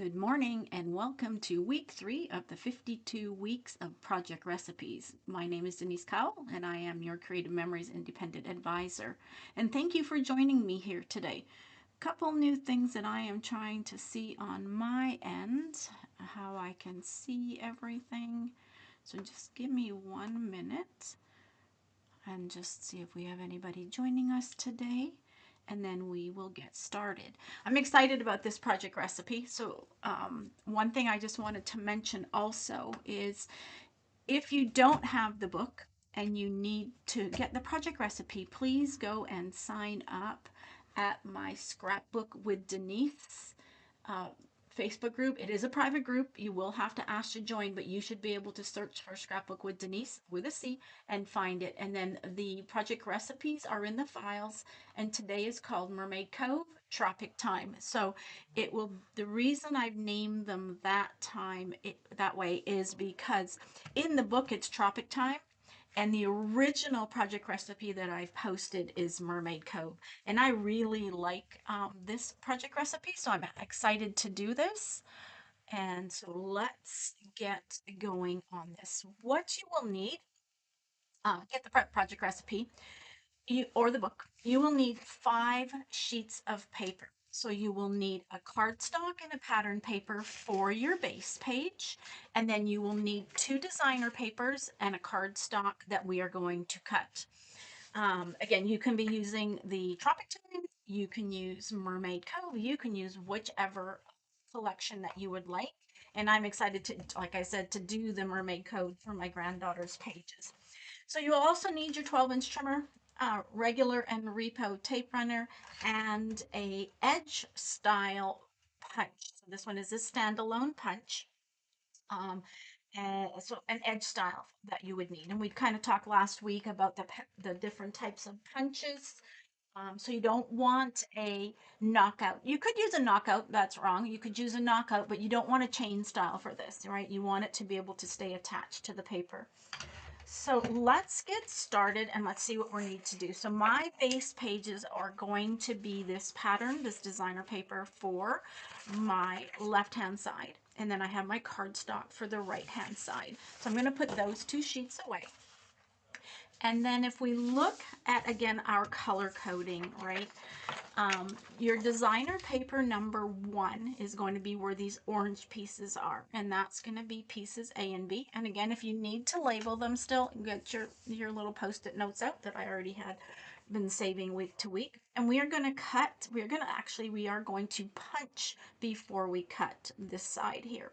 Good morning and welcome to week 3 of the 52 weeks of project recipes. My name is Denise Cowell and I am your Creative Memories Independent Advisor. And thank you for joining me here today. Couple new things that I am trying to see on my end, how I can see everything. So just give me 1 minute and just see if we have anybody joining us today, and then we will get started. I'm excited about this project recipe. So one thing I just wanted to mention also is if you don't have the book and you need to get the project recipe, please go and sign up at my Scrapbook with Denise uh, Facebook group. It is a private group. You will have to ask to join, but you should be able to search for Scrapbook with Denise with a C and find it. And then the project recipes are in the files. And today is called Mermaid Cove Tropic Time. So it will, the reason I've named them that way is because in the book it's Tropic Time. And the original project recipe that I've posted is Mermaid Cove. And I really like this project recipe, so I'm excited to do this. And so let's get going on this. What you will need, get the project recipe or the book, you will need 5 sheets of paper. So you will need a cardstock and a pattern paper for your base page. And then you will need 2 designer papers and a cardstock that we are going to cut. Again, you can be using the Tropic Time, you can use Mermaid Cove, you can use whichever collection that you would like. And I'm excited to, like I said, to do the Mermaid Cove for my granddaughter's pages. So you will also need your 12-inch trimmer, regular and repo tape runner, and a edge style punch. So this one is a standalone punch. Um, and so an edge style that you would need. And we kind of talked last week about the different types of punches. So you don't want a knockout. You could use a knockout, that's wrong. You could use a knockout, but you don't want a chain style for this, right? You want it to be able to stay attached to the paper. So let's get started and let's see what we need to do. So my base pages are going to be this pattern, this designer paper for my left-hand side. And then I have my cardstock for the right-hand side. So I'm going to put those 2 sheets away. And then if we look at, again, our color coding, right? Your designer paper number 1 is going to be where these orange pieces are. And that's going to be pieces A and B. And again, if you need to label them still, get your little post-it notes out that I already had been saving week to week. And we are going to cut, we are going to punch before we cut this side here.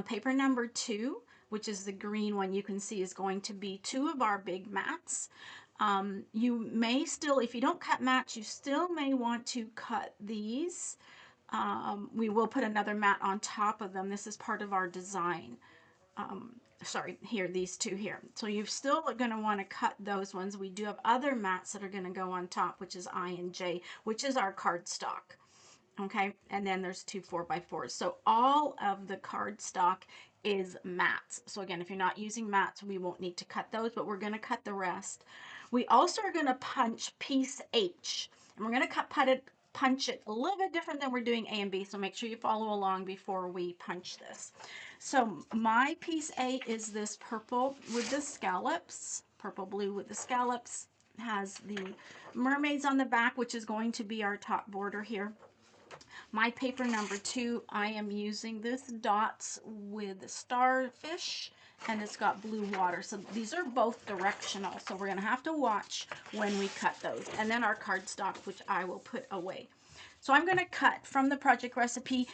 Paper number 2, which is the green one, you can see is going to be 2 of our big mats. You may still, if you don't cut mats, you still may want to cut these. We will put another mat on top of them. This is part of our design. Sorry, here, these 2 here. So you're still going to want to cut those ones. We do have other mats that are going to go on top, which is I and J, which is our cardstock. Okay, and then there's 2 4x4s. So all of the cardstock is mats. So again, if you're not using mats, we won't need to cut those, but we're going to cut the rest. We also are going to punch piece H, and we're going to punch it a little bit different than we're doing A and B, so make sure you follow along before we punch this. So my piece A is this purple with the scallops, purple blue with the scallops, has the mermaids on the back, which is going to be our top border here. My paper number 2, I am using this dots with starfish, and it's got blue water. So these are both directional, so we're going to have to watch when we cut those. And then our cardstock, which I will put away. So I'm going to cut from the project recipe.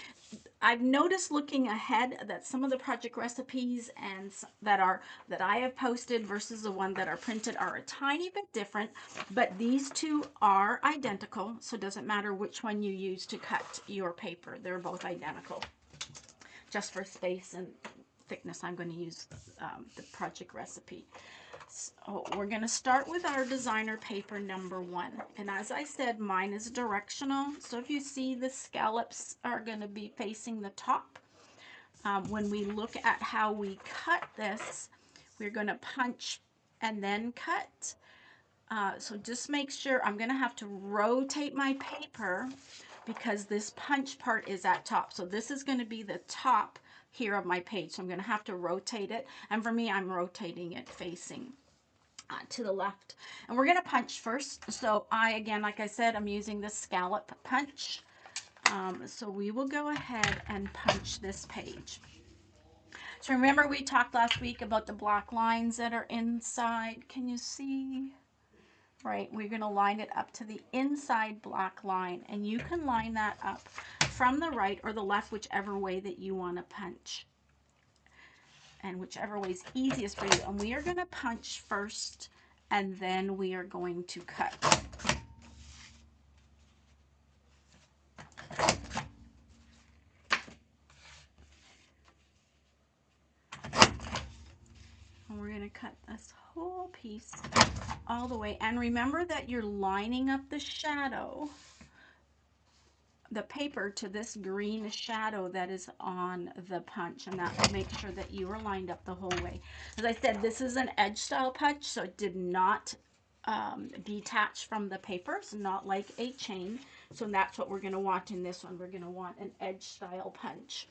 I've noticed looking ahead that some of the project recipes and that I have posted versus the one that are printed are a tiny bit different, but these 2 are identical, so it doesn't matter which one you use to cut your paper. They're both identical. Just for space and thickness, I'm going to use the project recipe. So we're going to start with our designer paper number 1. And as I said, mine is directional. So if you see the scallops are going to be facing the top. When we look at how we cut this, we're going to punch and then cut. So just make sure, I'm going to have to rotate my paper because this punch part is at top. So this is going to be the top here of my page. So I'm going to have to rotate it. And for me, I'm rotating it facing to the left. And we're going to punch first. So again, like I said, I'm using the scallop punch. So we will go ahead and punch this page. So remember we talked last week about the black lines that are inside. Can you see? Right, we're going to line it up to the inside black line, and you can line that up from the right or the left, whichever way that you want to punch, and whichever way is easiest for you. And we are going to punch first, and then we are going to cut. And we're going to cut this whole piece all the way. And remember that you're lining up the shadow, the paper, to this green shadow that is on the punch, and that will make sure that you are lined up the whole way. As I said, this is an edge style punch, so it did not detach from the paper. It's not like a chain, so that's what we're going to want in this one. We're going to want an edge style punch.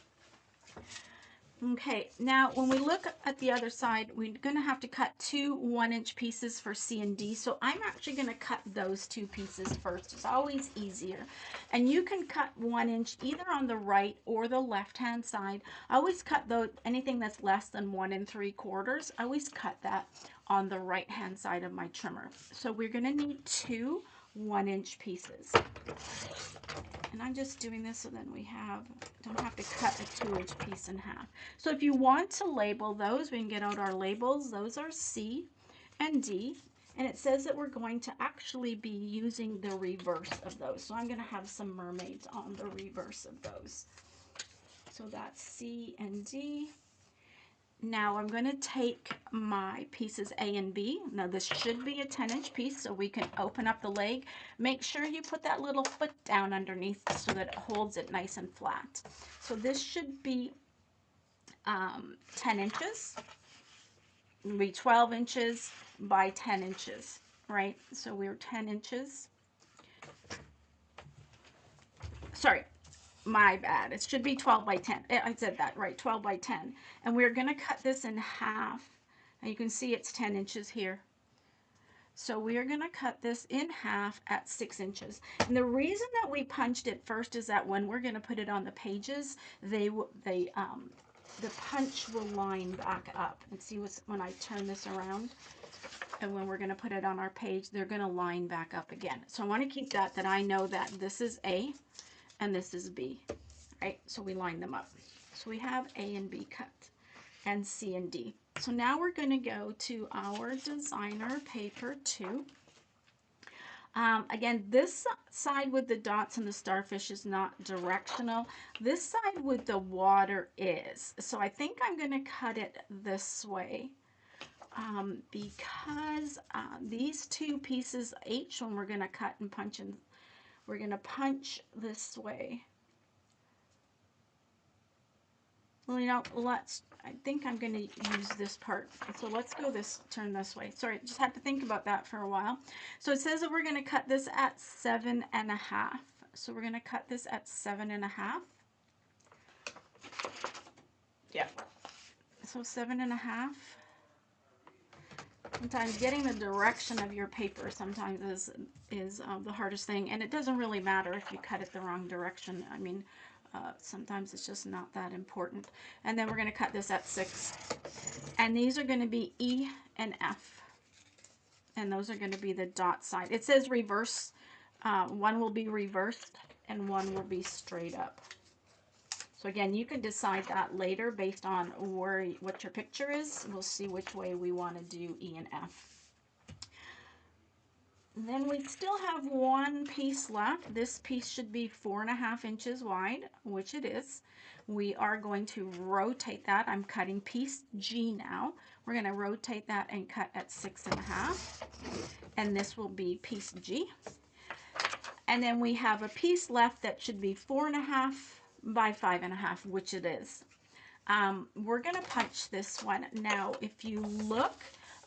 Okay, now when we look at the other side, we're going to have to cut two 1-inch pieces for C and D. So I'm actually going to cut those two pieces first. It's always easier. And you can cut 1 inch either on the right or the left hand side. I always cut anything that's less than 1 3/4. I always cut that on the right hand side of my trimmer. So we're going to need two 1-inch pieces. And I'm just doing this so then we don't have to cut a 2-inch piece in half. So if you want to label those, we can get out our labels. Those are C and D. And it says that we're going to actually be using the reverse of those. So I'm going to have some mermaids on the reverse of those. So that's C and D. Now I'm going to take my pieces A and B. Now this should be a 10-inch piece, so we can open up the leg. Make sure you put that little foot down underneath so that it holds it nice and flat. So this should be 10 inches. It'll be 12 inches by 10 inches, right? So we're 10 inches. Sorry. My bad. It should be 12 by 10. I said that right, 12 by 10. And we're going to cut this in half. And you can see it's 10 inches here. So we are going to cut this in half at 6 inches. And the reason that we punched it first is that when we're going to put it on the pages, the punch will line back up. And see when I turn this around, and when we're going to put it on our page, they're going to line back up again. So I want to keep that I know that this is A and this is B, right? So we line them up. So we have A and B cut, and C and D. So now we're going to go to our designer paper 2. Again, this side with the dots and the starfish is not directional. This side with the water is. So I think I'm going to cut it this way. Because these two pieces H, when we're going to cut and punch, and we're going to punch this way. Well, you know, I think I'm going to use this part. So let's turn this way. Sorry, just had to think about that for a while. So it says that we're going to cut this at 7.5. So we're going to cut this at 7.5. Yeah. So 7.5. Sometimes getting the direction of your paper sometimes is the hardest thing, and it doesn't really matter if you cut it the wrong direction. I mean, sometimes it's just not that important. And then we're going to cut this at 6, and these are going to be E and F, and those are going to be the dot side. It says reverse. One will be reversed and one will be straight up. So again, you can decide that later based on what your picture is. We'll see which way we want to do E and F. And then we still have one piece left. This piece should be 4.5 inches wide, which it is. We are going to rotate that. I'm cutting piece G now. We're going to rotate that and cut at 6.5. And this will be piece G. And then we have a piece left that should be 4.5 by 5.5, which it is. We're going to punch this one. Now, if you look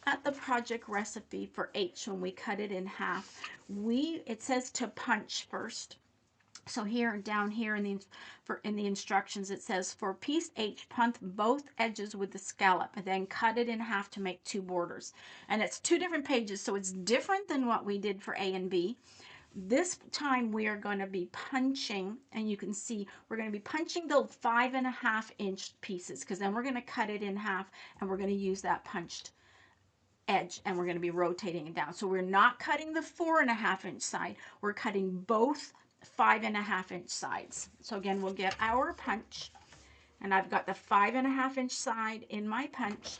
at the project recipe for H, when we cut it in half, it says to punch first. So here, down here in the instructions, it says for piece H, punch both edges with the scallop and then cut it in half to make 2 borders. And it's 2 different pages, so it's different than what we did for A and B. This time we are going to be punching, and you can see we're going to be punching the 5.5-inch pieces, because then we're going to cut it in half and we're going to use that punched edge, and we're going to be rotating it down. So we're not cutting the 4.5-inch side, we're cutting both 5.5-inch sides. So again, we'll get our punch, and I've got the 5.5-inch side in my punch,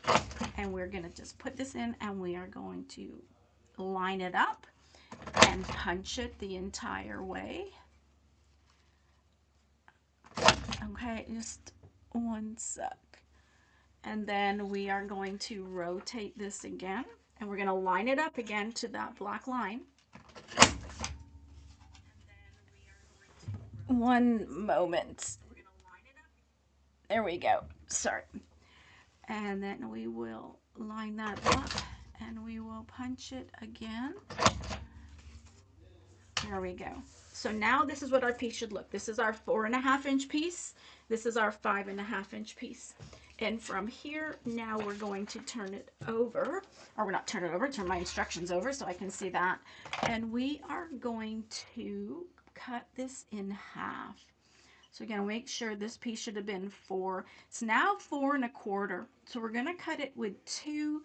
and we're going to just put this in, and we are going to line it up and punch it the entire way. Okay, just one sec. And then we are going to rotate this again, and we're going to line it up again to that black line. One moment. There we go. Sorry. And then we will line that up, and we will punch it again. There we go. So now this is what our piece should look. This is our 4.5-inch piece. This is our 5.5-inch piece. And from here, now we're going to turn it over, or we're not turn it over, turn my instructions over so I can see that. And we are going to cut this in half. So again, make sure this piece should have been 4. It's now 4 1/4. So we're going to cut it with 2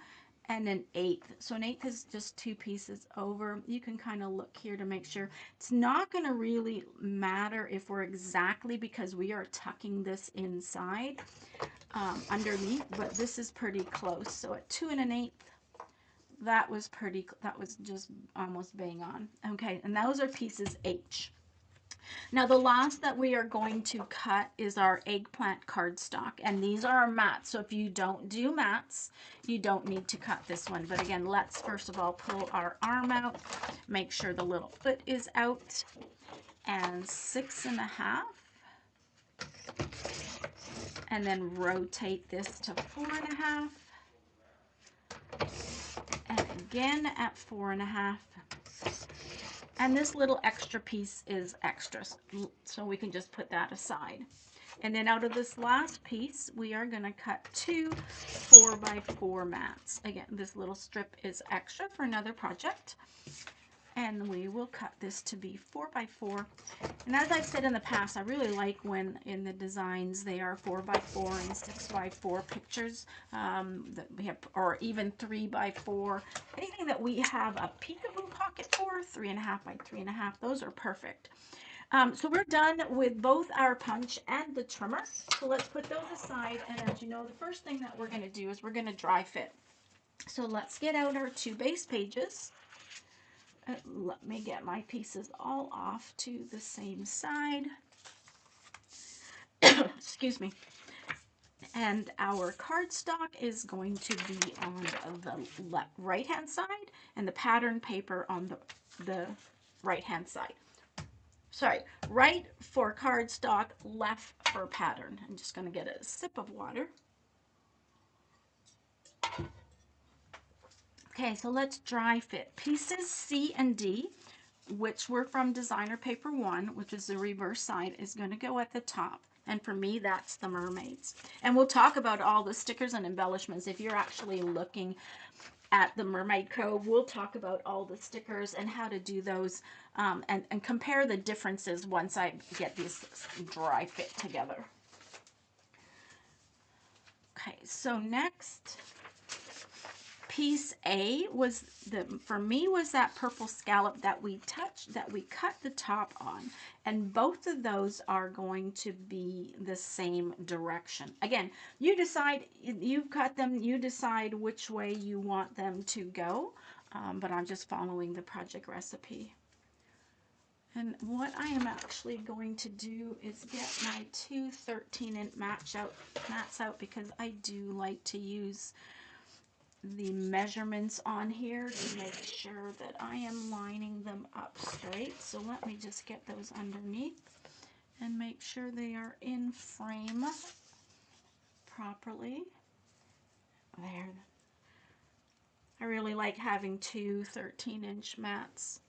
1/8. So 1/8 is just 2 pieces over. You can kind of look here to make sure. It's not going to really matter if we're exactly, because we are tucking this inside underneath, but this is pretty close. So at 2 1/8, that was just almost bang on. Okay, and those are pieces H. Now the last that we are going to cut is our eggplant cardstock, and these are our mats. So if you don't do mats, you don't need to cut this one. But again, let's first of all pull our arm out, make sure the little foot is out, and 6.5, and then rotate this to 4.5, and again at 4.5. And this little extra piece is extra, so we can just put that aside. And then out of this last piece, we are going to cut 2 4x4 mats. Again, this little strip is extra for another project. And we will cut this to be 4x4. And as I've said in the past, I really like when in the designs they are 4x4 and 6x4 pictures that we have, or even 3x4. Anything that we have a peekaboo pocket for, 3.5 by 3.5, those are perfect. So we're done with both our punch and the trimmer. So let's put those aside. And as you know, the first thing that we're going to do is we're going to dry fit. So let's get out our 2 base pages. Let me get my pieces all off to the same side. Excuse me. And our cardstock is going to be on the right-hand side, and the pattern paper on the right-hand side. Sorry, right for cardstock, left for pattern. I'm just going to get a sip of water. Okay, so let's dry fit. Pieces C and D, which were from designer paper 1, which is the reverse side, is going to go at the top. And for me, that's the mermaids. And we'll talk about all the stickers and embellishments. If you're actually looking at the Mermaid Cove, we'll talk about all the stickers and how to do those and compare the differences once I get these dry fit together. Okay, so next, piece A was for me was that purple scallop that we cut the top on, and both of those are going to be the same direction. Again, you decide, you cut them, you decide which way you want them to go, but I'm just following the project recipe. And what I am actually going to do is get my 2 13-inch mats out, because I do like to use the measurements on here to make sure that I am lining them up straight. So let me just get those underneath and make sure they are in frame properly. There. I really like having 2 13-inch mats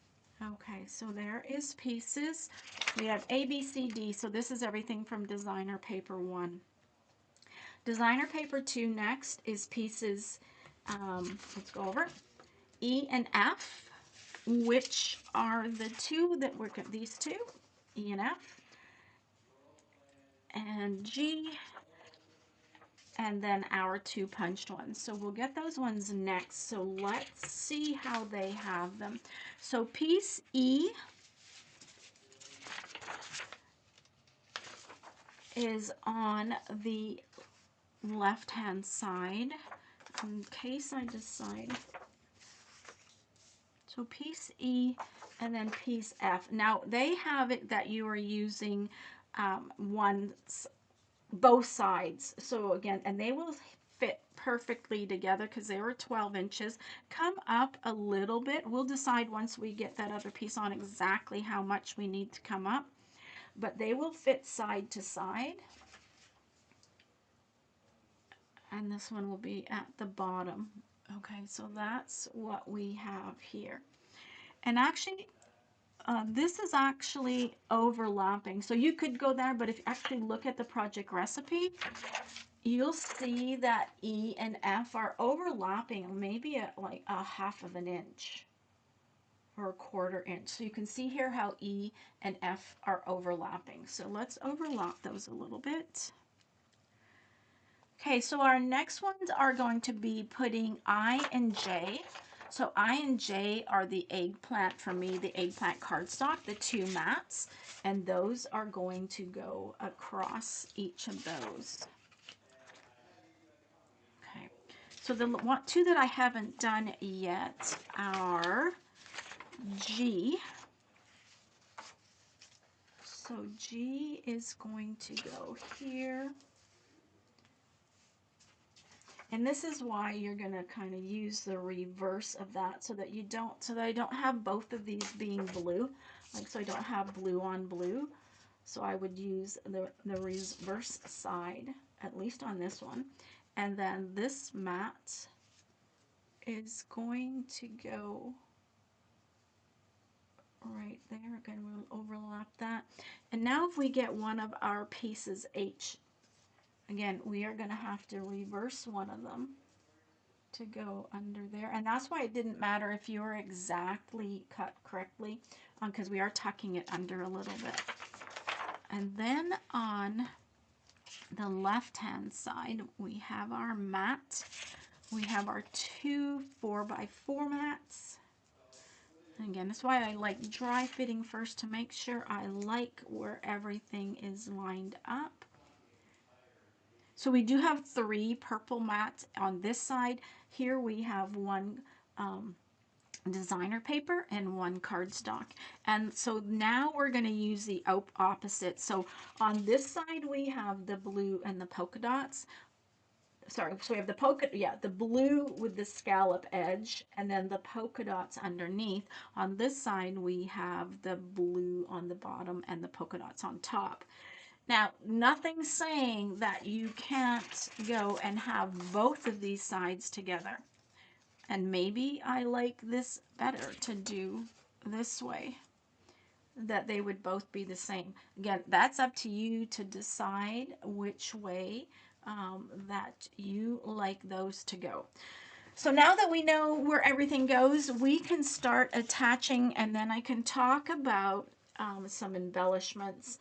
Okay, so there is pieces. We have A, B, C, D. So this is everything from designer paper 1. Designer paper 2 next is pieces, let's go over, E and F, which are the two that we're, these two, E and F, and G, and then our 2 punched ones. So we'll get those ones next. So let's see how they have them. So piece E is on the left-hand side, in case I decide. So piece E and then piece F. Now they have it that you are using both sides. So again, and they will fit perfectly together because they were 12 inches. Come up a little bit. We'll decide once we get that other piece on exactly how much we need to come up. But they will fit side to side. And this one will be at the bottom. Okay, so that's what we have here. And actually, this is actually overlapping. So you could go there, but if you actually look at the project recipe, you'll see that E and F are overlapping maybe at like a 1/2 inch or a 1/4 inch. So you can see here how E and F are overlapping. So let's overlap those a little bit. Okay, so our next ones are going to be putting I and J. So I and J are the eggplant for me, the eggplant cardstock, the 2 mats, and those are going to go across each of those. Okay, so the 2 that I haven't done yet are G. So G is going to go here. And this is why you're going to kind of use the reverse of that so that I don't have both of these being blue. Like, so I don't have blue on blue. So I would use the reverse side, at least on this one. And then this mat is going to go right there. Again, we'll overlap that. And now if we get one of our pieces H, again, we are going to have to reverse one of them to go under there. And that's why it didn't matter if you were exactly cut correctly, because we are tucking it under a little bit. And then on the left hand side we have our mat. We have our 2 4x4 mats. And again, that's why I like dry fitting first, to make sure I like where everything is lined up. So we do have 3 purple mats on this side. Here we have 1 designer paper and 1 cardstock. And so now we're going to use the opposite. So on this side we have the blue and the polka dots. Sorry, so we have the blue with the scallop edge and then the polka dots underneath. On this side we have the blue on the bottom and the polka dots on top. Now, nothing's saying that you can't go and have both of these sides together. And maybe I like this better to do this way, that they would both be the same. Again, that's up to you to decide which way that you like those to go. So now that we know where everything goes, we can start attaching, and then I can talk about some embellishments.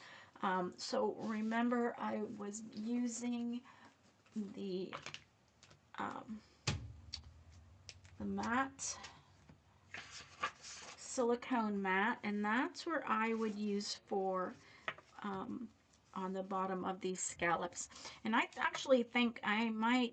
So remember, I was using the matte silicone mat, and that's where I would use for on the bottom of these scallops. And I actually think I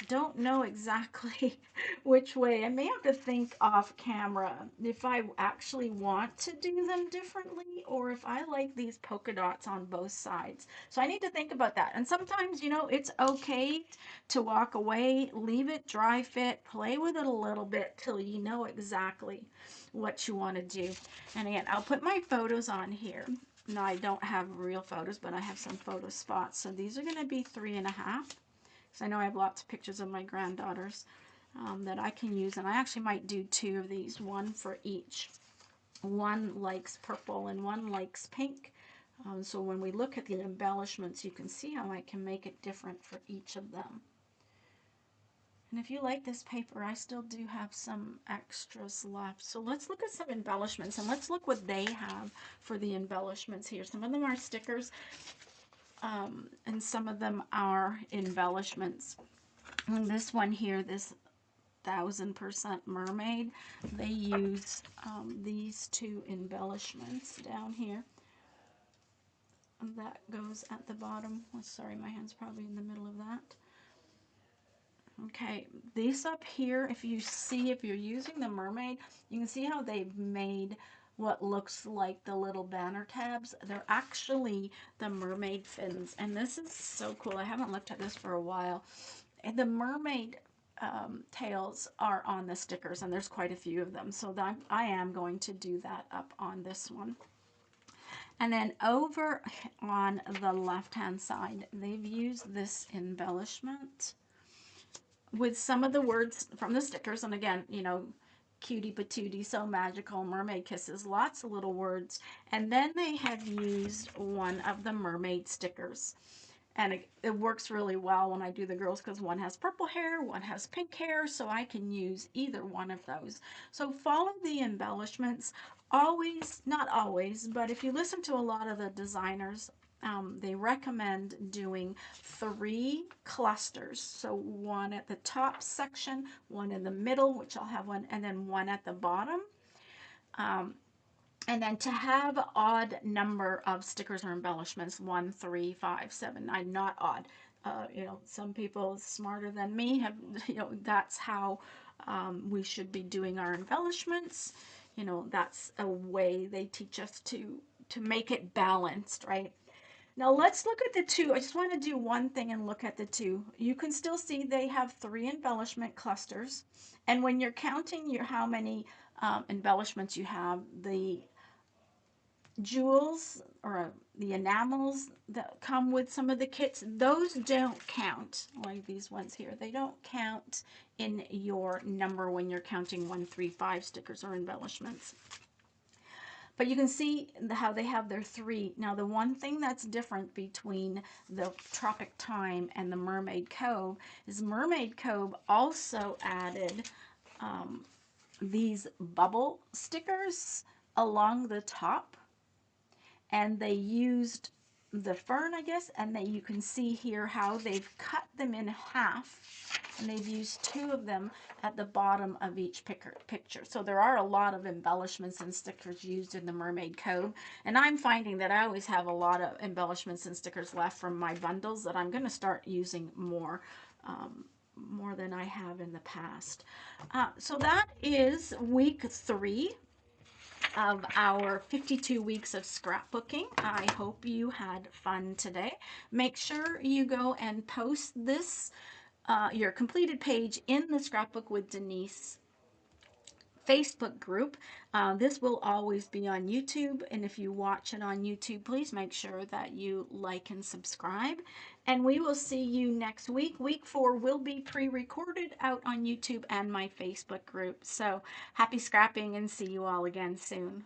don't know exactly which way. I may have to think off camera if I actually want to do them differently, or if I like these polka dots on both sides. So I need to think about that. And sometimes, you know, it's okay to walk away, leave it dry fit, play with it a little bit till you know exactly what you want to do. And again, I'll put my photos on here. No, I don't have real photos, but I have some photo spots. So these are going to be 3.5. So I know I have lots of pictures of my granddaughters that I can use. And I actually might do 2 of these, 1 for each. One likes purple and one likes pink. So when we look at the embellishments, you can see how I can make it different for each of them. And if you like this paper, I still do have some extras left. So let's look at some embellishments, and let's look what they have for the embellishments here. Some of them are stickers, and some of them are embellishments. And this one here, this 1000% mermaid, they use these two embellishments down here. And that goes at the bottom. Oh, sorry, my hand's probably in the middle of that. Okay, these up here, if you see, if you're using the mermaid, you can see how they've made what looks like the little banner tabs. They're actually the mermaid fins, and this is so cool. I haven't looked at this for a while. And the mermaid tails are on the stickers, and there's quite a few of them, so that I am going to do that up on this one. And then over on the left hand side, they've used this embellishment with some of the words from the stickers. And again, you know, cutie patootie, so magical, mermaid kisses, lots of little words. And then they have used one of the mermaid stickers. And it works really well when I do the girls, because one has purple hair, one has pink hair, so I can use either one of those. So follow the embellishments. Always, not always, but if you listen to a lot of the designers, they recommend doing 3 clusters. So one at the top section, one in the middle, which I'll have one, and then one at the bottom. And then to have odd number of stickers or embellishments, 1, 3, 5, 7, 9, not odd. You know, some people smarter than me have, you know, that's how we should be doing our embellishments. You know, that's a way they teach us to make it balanced, right? Now let's look at the two. I just want to do one thing and look at the two. You can still see they have 3 embellishment clusters. And when you're counting how many embellishments you have, the jewels or the enamels that come with some of the kits, those don't count, like these ones here. They don't count in your number when you're counting 1, 3, 5 stickers or embellishments. But you can see how they have their 3. Now the one thing that's different between the Tropic Time and the Mermaid Cove is Mermaid Cove also added these bubble stickers along the top, and they used the fern, I guess, and you can see here how they've cut them in half, and they've used 2 of them at the bottom of each picture. So there are a lot of embellishments and stickers used in the Mermaid Cove, and I'm finding that I always have a lot of embellishments and stickers left from my bundles that I'm going to start using more than I have in the past. So that is week 3 of our 52 weeks of scrapbooking. I hope you had fun today. Make sure you go and post this, your completed page, in the Scrapbook with Denise Facebook group. This will always be on YouTube, and if you watch it on YouTube, please make sure that you like and subscribe. And we will see you next week. Week 4 will be pre-recorded out on YouTube and my Facebook group. So happy scrapping, and see you all again soon.